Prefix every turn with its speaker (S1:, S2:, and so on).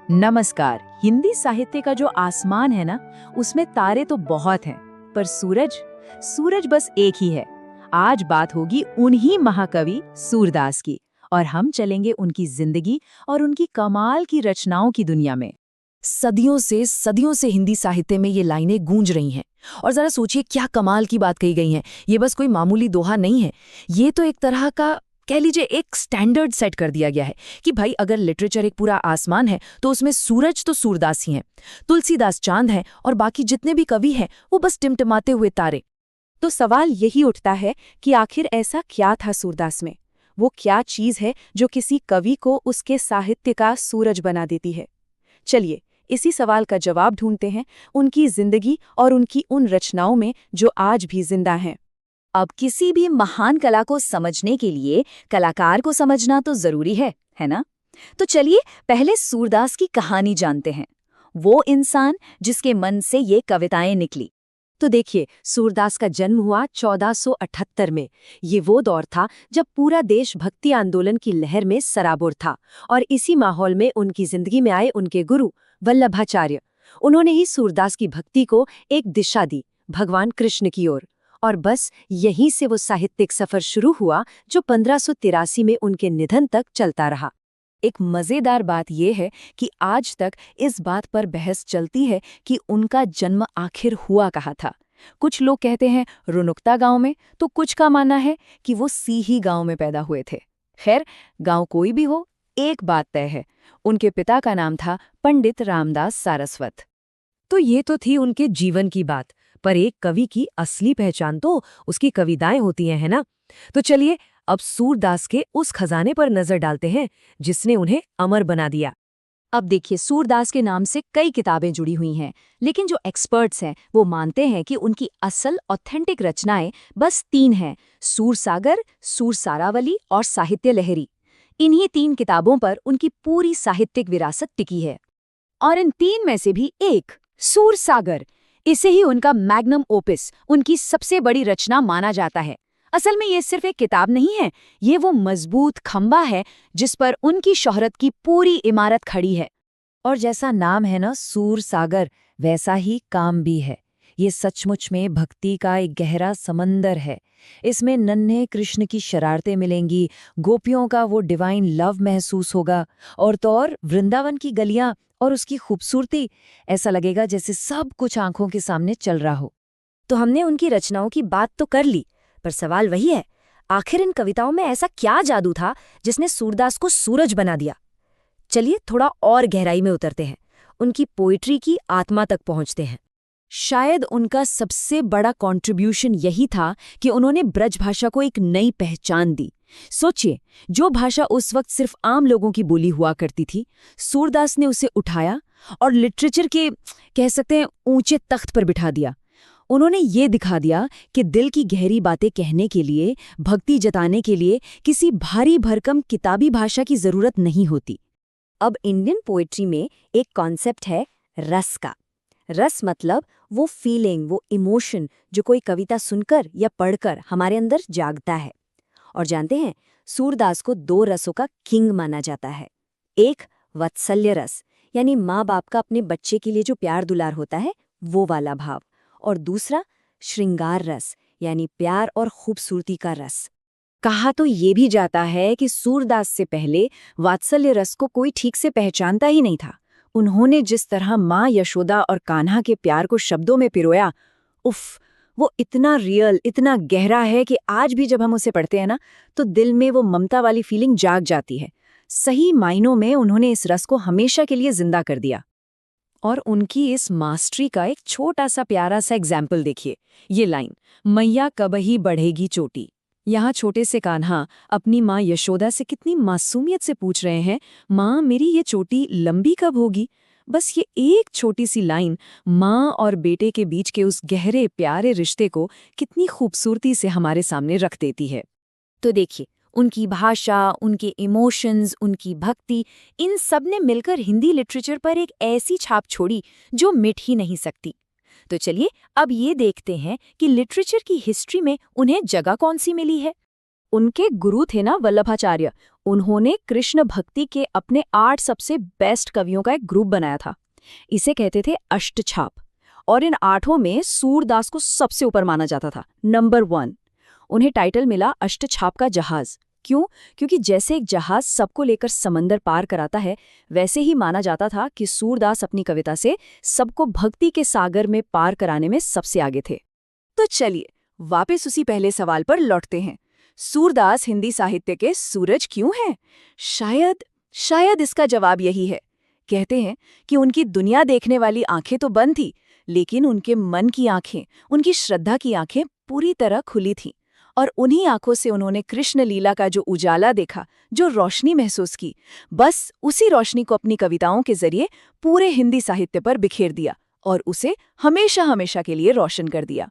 S1: नमस्कार। हिंदी साहित्य का जो आसमान है ना, उसमें तारे तो बहुत हैं, पर सूरज सूरज बस एक ही है। आज बात होगी उन्हीं महाकवि सूरदास की, और हम चलेंगे उनकी जिंदगी और उनकी कमाल की रचनाओं की दुनिया में।
S2: सदियों से हिंदी साहित्य में ये लाइनें गूंज रही हैं। और जरा सोचिए क्या कमाल की बात कही गई है। ये बस कोई मामूली दोहा नहीं है, ये तो एक तरह का कह लीजिए एक स्टैंडर्ड सेट कर दिया गया है कि भाई अगर लिटरेचर एक पूरा आसमान है तो उसमें सूरज तो सूरदास ही हैं, तुलसीदास चांद हैं और बाकी जितने भी कवि हैं वो बस टिमटिमाते हुए तारे।
S3: तो सवाल यही उठता है कि आखिर ऐसा क्या था सूरदास में? वो क्या चीज है जो किसी कवि को उसके साहित्य का सूरज बना देती है? चलिए इसी सवाल का जवाब ढूंढते हैं उनकी जिंदगी और उनकी उन रचनाओं में जो आज भी जिंदा हैं।
S1: अब किसी भी महान कला को समझने के लिए कलाकार को समझना तो जरूरी है ना? तो चलिए पहले सूरदास की कहानी जानते हैं, वो इंसान जिसके मन से ये कविताएं निकली।
S3: तो देखिए, सूरदास का जन्म हुआ 1478 में। ये वो दौर था जब पूरा देश भक्ति आंदोलन की लहर में सराबोर था, और इसी माहौल में उनकी जिंदगी में आए उनके गुरु वल्लभाचार्य। उन्होंने ही सूरदास की भक्ति को एक दिशा दी, भगवान कृष्ण की ओर। और बस यहीं से वो साहित्यिक सफर शुरू हुआ जो 1583 में उनके निधन तक चलता रहा।
S2: एक मजेदार बात यह है कि आज तक इस बात पर बहस चलती है कि उनका जन्म आखिर हुआ कहाँ था। कुछ लोग कहते हैं रुनुकता गांव में, तो कुछ का मानना है कि वो सीही गांव में पैदा हुए थे। खैर, गांव कोई भी हो, एक बात तय है, उनके पिता का नाम था पंडित रामदास सारस्वत।
S4: तो ये तो थी उनके जीवन की बात, पर एक कवि की असली पहचान तो उसकी कविताएं होती हैं, है ना? तो चलिए अब सूरदास के उस खजाने पर नजर डालते हैं जिसने उन्हें अमर बना दिया।
S3: अब देखिए, सूरदास के नाम से कई किताबें जुड़ी हुई हैं, लेकिन जो एक्सपर्ट्स हैं वो मानते हैं कि उनकी असल ऑथेंटिक रचनाएं बस 3 हैं: सूरसागर, सूरसारावली और साहित्य लहरी। इन्हीं 3 किताबों पर उनकी पूरी साहित्यिक विरासत टिकी है। और इन 3 में से भी एक, सूरसागर, इसे ही उनका मैग्नम ओपिस, उनकी सबसे बड़ी रचना माना जाता है। असल में ये सिर्फ एक किताब नहीं है, ये वो मजबूत खंबा है जिस पर उनकी शोहरत की पूरी इमारत खड़ी है।
S2: और जैसा नाम है ना सूरसागर, वैसा ही काम भी है। ये सचमुच में भक्ति का एक गहरा समंदर है। इसमें नन्हे कृष्ण की शरारतें मिलेंगी, गोपियों का वो डिवाइन लव महसूस होगा, और तो और वृंदावन की गलियां और उसकी खूबसूरती, ऐसा लगेगा जैसे सब कुछ आंखों के सामने चल रहा हो।
S3: तो हमने उनकी रचनाओं की बात तो कर ली, पर सवाल वही है, आखिर इन कविताओं में ऐसा क्या जादू था जिसने सूरदास को सूरज बना दिया? चलिए थोड़ा और गहराई में उतरते हैं, उनकी पोइट्री की आत्मा तक पहुंचते हैं। शायद उनका सबसे बड़ा कंट्रीब्यूशन यही था कि उन्होंने ब्रज भाषा को एक नई पहचान दी। सोचिए, जो भाषा उस वक्त सिर्फ आम लोगों की बोली हुआ करती थी, सूरदास ने उसे उठाया और लिटरेचर के कह सकते हैं ऊंचे तख्त पर बिठा दिया। उन्होंने ये दिखा दिया कि दिल की गहरी बातें कहने के लिए, भक्ति जताने के लिए किसी भारी भरकम किताबी भाषा की जरूरत नहीं होती। अब इंडियन पोएट्री में एक कॉन्सेप्ट है रस का। रस मतलब वो फीलिंग, वो इमोशन जो कोई कविता सुनकर या पढ़कर हमारे अंदर जागता है। और जानते हैं, सूरदास को 2 रसों का किंग माना जाता है। एक वात्सल्य रस, यानी माँ बाप का अपने बच्चे के लिए जो प्यार दुलार होता है, वो वाला भाव। और दूसरा श्रृंगार रस, यानी प्यार और खूबसूरती का रस। कहा तो ये भी जाता है कि सूरदास से पहले वात्सल्य रस को कोई ठीक से पहचानता ही नहीं था। उन्होंने जिस तरह माँ यशोदा और कान्हा के प्यार को शब्दों में पिरोया, उफ, वो इतना रियल, इतना गहरा है कि आज भी जब हम उसे पढ़ते हैं ना, तो दिल में वो ममता वाली फीलिंग जाग जाती है। सही मायनों में उन्होंने इस रस को हमेशा के लिए जिंदा कर दिया। और उनकी इस मास्टरी का एक छोटा सा प्यारा सा एग्जाम्पल देखिए। ये लाइन, मैया कबही बढ़ेगी चोटी। यहाँ छोटे से कान्हा अपनी माँ यशोदा से कितनी मासूमियत से पूछ रहे हैं, माँ मेरी ये चोटी लंबी कब होगी? बस ये एक छोटी सी लाइन माँ और बेटे के बीच के उस गहरे प्यारे रिश्ते को कितनी खूबसूरती से हमारे सामने रख देती है। तो देखिए, उनकी भाषा, उनके इमोशंस, उनकी भक्ति, इन सब ने मिलकर हिंदी लिटरेचर पर एक ऐसी छाप छोड़ी जो मिट ही नहीं सकती। तो चलिए अब ये देखते हैं कि लिटरेचर की हिस्ट्री में उन्हें जगह कौन सी मिली है।
S1: उनके गुरु थे ना वल्लभाचार्य, उन्होंने कृष्ण भक्ति के अपने 8 सबसे बेस्ट कवियों का एक ग्रुप बनाया था। इसे कहते थे अष्टछाप। और इन 8 में सूरदास को सबसे ऊपर माना जाता था, नंबर 1। उन्हें टाइटल मिला अष्टछाप का जहाज। क्यों? क्योंकि जैसे एक जहाज सबको लेकर समंदर पार कराता है, वैसे ही माना जाता था कि सूरदास अपनी कविता से सबको भक्ति के सागर में पार कराने में सबसे आगे थे। तो चलिए वापस उसी पहले सवाल पर लौटते हैं। सूरदास हिंदी साहित्य के सूरज क्यों हैं? शायद इसका जवाब यही है। कहते हैं कि उनकी दुनिया देखने वाली आंखें तो बंद थी, लेकिन उनके मन की आंखें, उनकी श्रद्धा की आंखें पूरी तरह खुली थीं। और उन्हीं आंखों से उन्होंने कृष्ण लीला का जो उजाला देखा, जो रोशनी महसूस की, बस उसी रोशनी को अपनी कविताओं के जरिए पूरे हिंदी साहित्य पर बिखेर दिया और उसे हमेशा हमेशा के लिए रोशन कर दिया।